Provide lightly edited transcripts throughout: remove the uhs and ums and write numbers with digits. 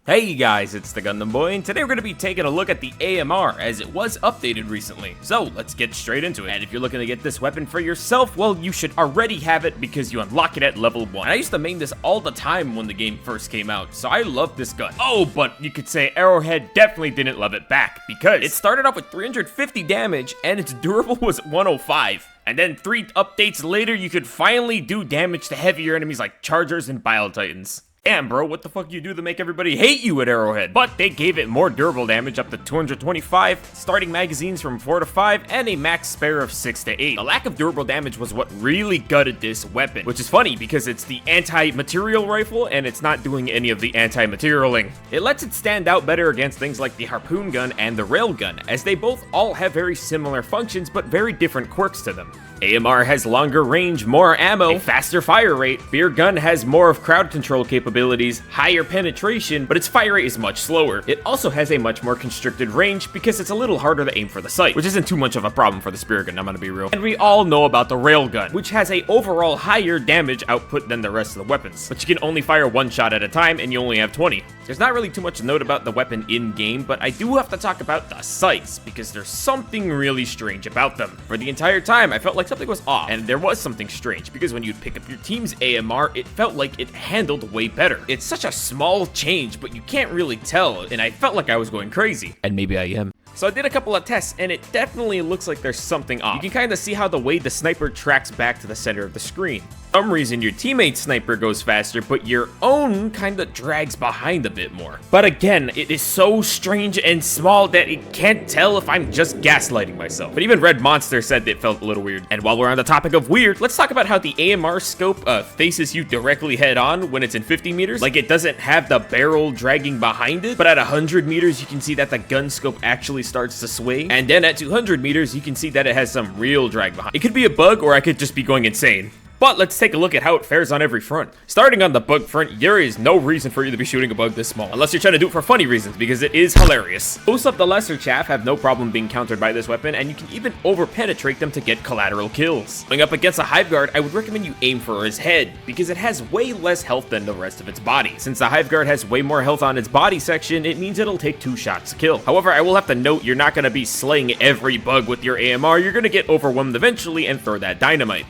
Hey guys, it's the Gundam Boy, and today we're going to be taking a look at the AMR, as it was updated recently. So, let's get straight into it. And if you're looking to get this weapon for yourself, well, you should already have it because you unlock it at level 1. And I used to main this all the time when the game first came out, so I love this gun. Oh, but you could say Arrowhead definitely didn't love it back, because it started off with 350 damage, and its durable was 105. And then 3 updates later, you could finally do damage to heavier enemies like Chargers and Bile Titans. Damn, bro, what the fuck you do to make everybody hate you at Arrowhead? But they gave it more durable damage up to 225, starting magazines from 4 to 5, and a max spare of 6 to 8. The lack of durable damage was what really gutted this weapon, which is funny because it's the anti-material rifle and it's not doing any of the anti-materialing. It lets it stand out better against things like the harpoon gun and the railgun, as they both all have very similar functions but very different quirks to them. AMR has longer range, more ammo, a faster fire rate. Beer Gun has more of crowd control capabilities, higher penetration, but its fire rate is much slower. It also has a much more constricted range because it's a little harder to aim for the sight, which isn't too much of a problem for the Spear Gun, I'm gonna be real. And we all know about the Railgun, which has a overall higher damage output than the rest of the weapons, but you can only fire 1 shot at a time and you only have 20. There's not really too much to note about the weapon in-game, but I do have to talk about the sights, because there's something really strange about them. For the entire time, I felt like something was off, and there was something strange, because when you'd pick up your team's AMR, it felt like it handled way better. It's such a small change, but you can't really tell, and I felt like I was going crazy. And maybe I am. So I did a couple of tests, and it definitely looks like there's something off. You can kind of see how the way the sniper tracks back to the center of the screen. For some reason, your teammate's sniper goes faster, but your own kind of drags behind a bit more. But again, it is so strange and small that it can't tell if I'm just gaslighting myself. But even Red Monster said it felt a little weird. And while we're on the topic of weird, let's talk about how the AMR scope faces you directly head on when it's in 50 meters. Like, it doesn't have the barrel dragging behind it, but at 100 meters, you can see that the gun scope actually starts to sway. And then at 200 meters, you can see that it has some real drag behind it. It could be a bug, or I could just be going insane. But let's take a look at how it fares on every front. Starting on the bug front, there is no reason for you to be shooting a bug this small, unless you're trying to do it for funny reasons, because it is hilarious. Most of the lesser chaff have no problem being countered by this weapon, and you can even over-penetrate them to get collateral kills. Going up against a Hive Guard, I would recommend you aim for his head, because it has way less health than the rest of its body. Since the Hive Guard has way more health on its body section, it means it'll take 2 shots to kill. However, I will have to note you're not going to be slaying every bug with your AMR, you're going to get overwhelmed eventually and throw that dynamite.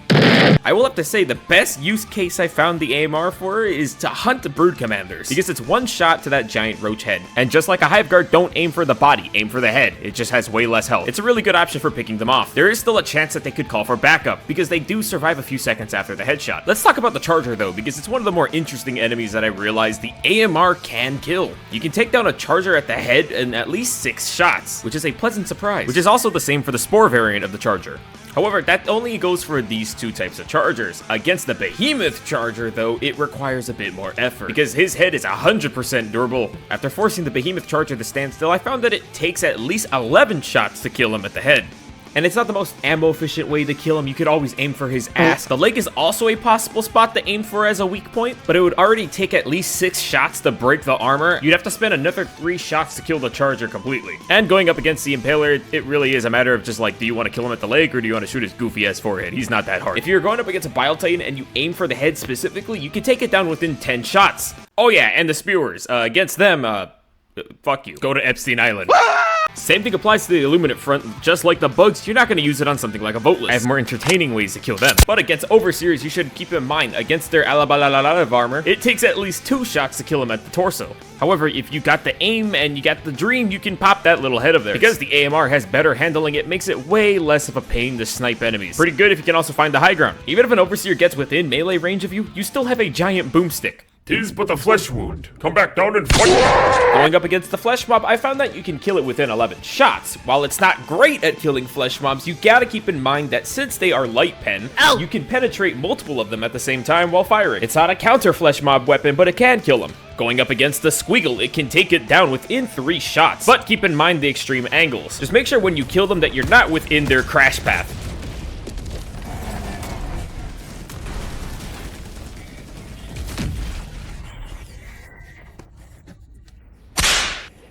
I will have to say the best use case I found the AMR for is to hunt the Brood Commanders, because it's 1 shot to that giant roach head. And just like a Hive Guard, don't aim for the body, aim for the head. It just has way less health. It's a really good option for picking them off. There is still a chance that they could call for backup, because they do survive a few seconds after the headshot. Let's talk about the Charger though, because it's one of the more interesting enemies that I realized the AMR can kill. You can take down a Charger at the head in at least 6 shots, which is a pleasant surprise, which is also the same for the Spore variant of the Charger. However, that only goes for these 2 types of Chargers. Against the Behemoth Charger, though, it requires a bit more effort, because his head is 100% durable. After forcing the Behemoth Charger to stand still, I found that it takes at least 11 shots to kill him at the head. And it's not the most ammo-efficient way to kill him. You could always aim for his ass. The leg is also a possible spot to aim for as a weak point, but it would already take at least 6 shots to break the armor. You'd have to spend another 3 shots to kill the Charger completely. And going up against the Impaler, it really is a matter of just like, do you want to kill him at the leg, or do you want to shoot his goofy-ass forehead? He's not that hard. If you're going up against a Bile Titan and you aim for the head specifically, you can take it down within 10 shots. Oh yeah, and the Spewers. Against them, fuck you. Go to Epstein Island. Same thing applies to the Illuminate front. Just like the bugs, you're not going to use it on something like a Voteless. I have more entertaining ways to kill them. But against Overseers, you should keep in mind, against their Alabalalav armor, it takes at least 2 shots to kill them at the torso. However, if you got the aim and you got the dream, you can pop that little head of theirs. Because the AMR has better handling, it makes it way less of a pain to snipe enemies. Pretty good if you can also find the high ground. Even if an Overseer gets within melee range of you, you still have a giant boomstick. 'Tis but a flesh wound. Come back down and fight! Going up against the flesh mob, I found that you can kill it within 11 shots. While it's not great at killing flesh mobs, you gotta keep in mind that since they are light pen, you can penetrate multiple of them at the same time while firing. It's not a counter flesh mob weapon, but it can kill them. Going up against the Squiggle, it can take it down within 3 shots. But keep in mind the extreme angles. Just make sure when you kill them that you're not within their crash path.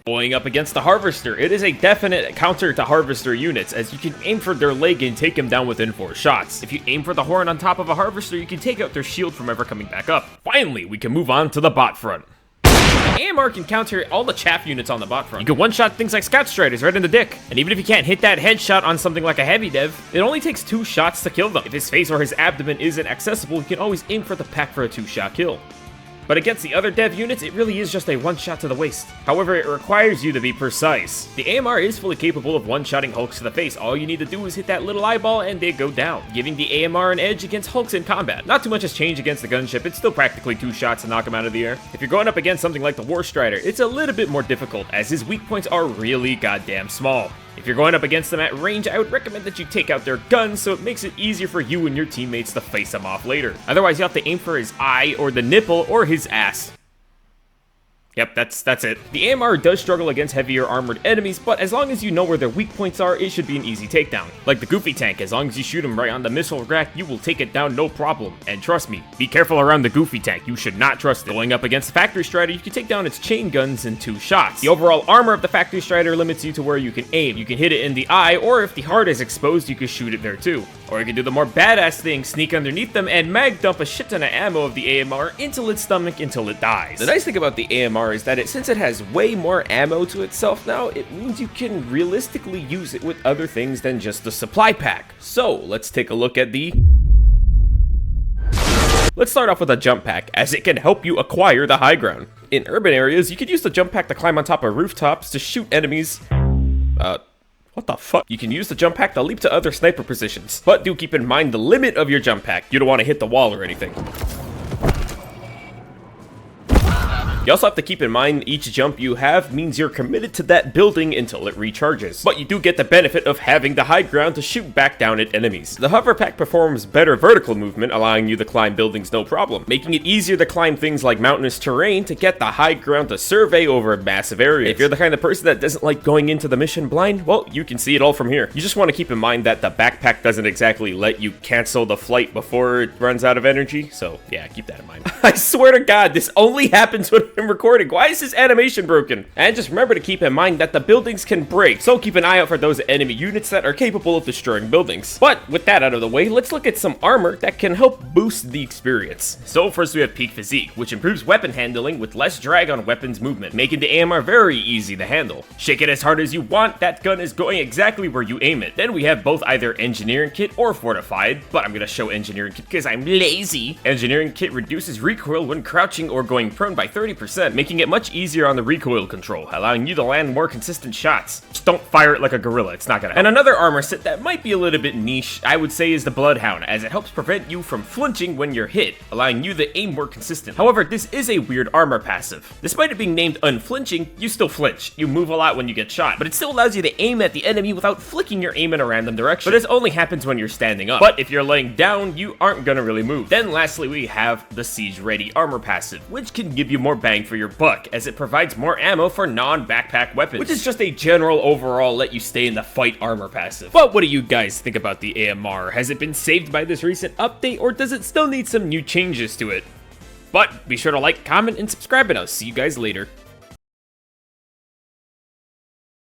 Going up against the Harvester, it is a definite counter to Harvester units, as you can aim for their leg and take them down within 4 shots. If you aim for the horn on top of a Harvester, you can take out their shield from ever coming back up. Finally, we can move on to the bot front. AMR can counter all the chaff units on the bot front. You can one-shot things like Scout Striders right in the dick. And even if you can't hit that headshot on something like a heavy dev, it only takes 2 shots to kill them. If his face or his abdomen isn't accessible, you can always aim for the pack for a 2-shot kill. But against the other dev units, it really is just a one-shot to the waist. However, it requires you to be precise. The AMR is fully capable of one-shotting Hulks to the face. All you need to do is hit that little eyeball and they go down, giving the AMR an edge against Hulks in combat. Not too much has changed against the gunship. It's still practically 2 shots to knock him out of the air. If you're going up against something like the War Strider, it's a little bit more difficult, as his weak points are really goddamn small. If you're going up against them at range, I would recommend that you take out their guns so it makes it easier for you and your teammates to face them off later. Otherwise, you have to aim for his eye, or the nipple, or his ass. Yep, that's it. The AMR does struggle against heavier armored enemies, but as long as you know where their weak points are, it should be an easy takedown. Like the Goofy Tank, as long as you shoot him right on the missile rack, you will take it down no problem. And trust me, be careful around the Goofy Tank, you should not trust it. Going up against the Factory Strider, you can take down its chain guns in 2 shots. The overall armor of the Factory Strider limits you to where you can aim. You can hit it in the eye, or if the heart is exposed, you can shoot it there too. Or you can do the more badass thing, sneak underneath them and mag dump a shit ton of ammo of the AMR into its stomach until it dies. The nice thing about the AMR is that since it has way more ammo to itself now, it means you can realistically use it with other things than just the supply pack. So let's take a look at Let's start off with a jump pack, as it can help you acquire the high ground. In urban areas, you could use the jump pack to climb on top of rooftops to shoot enemies. What the fuck? You can use the jump pack to leap to other sniper positions. But do keep in mind the limit of your jump pack. You don't want to hit the wall or anything. You also have to keep in mind each jump you have means you're committed to that building until it recharges. But you do get the benefit of having the high ground to shoot back down at enemies. The hover pack performs better vertical movement, allowing you to climb buildings no problem, making it easier to climb things like mountainous terrain to get the high ground to survey over massive areas. If you're the kind of person that doesn't like going into the mission blind, well, you can see it all from here. You just want to keep in mind that the backpack doesn't exactly let you cancel the flight before it runs out of energy, so yeah, keep that in mind. I swear to God, this only happens when I'm recording. Why is this animation broken? And just remember to keep in mind that the buildings can break, so keep an eye out for those enemy units that are capable of destroying buildings. But with that out of the way, let's look at some armor that can help boost the experience. So first we have Peak Physique, which improves weapon handling with less drag on weapons movement, making the AMR very easy to handle. Shake it as hard as you want, that gun is going exactly where you aim it. Then we have both either Engineering Kit or Fortified, but I'm gonna show Engineering Kit because I'm lazy. Engineering Kit reduces recoil when crouching or going prone by 30%, making it much easier on the recoil control, allowing you to land more consistent shots. Just don't fire it like a gorilla, it's not gonna help. And another armor set that might be a little bit niche, I would say, is the Bloodhound, as it helps prevent you from flinching when you're hit, allowing you to aim more consistent. However, this is a weird armor passive. Despite it being named unflinching, you still flinch. You move a lot when you get shot, but it still allows you to aim at the enemy without flicking your aim in a random direction. But this only happens when you're standing up. But if you're laying down, you aren't gonna really move. Then lastly, we have the Siege Ready armor passive, which can give you more bang for your buck, as it provides more ammo for non-backpack weapons, which is just a general overall let you stay in the fight armor passive. But what do you guys think about the AMR? Has it been saved by this recent update, or does it still need some new changes to it? But be sure to like, comment, and subscribe, and I'll see you guys later.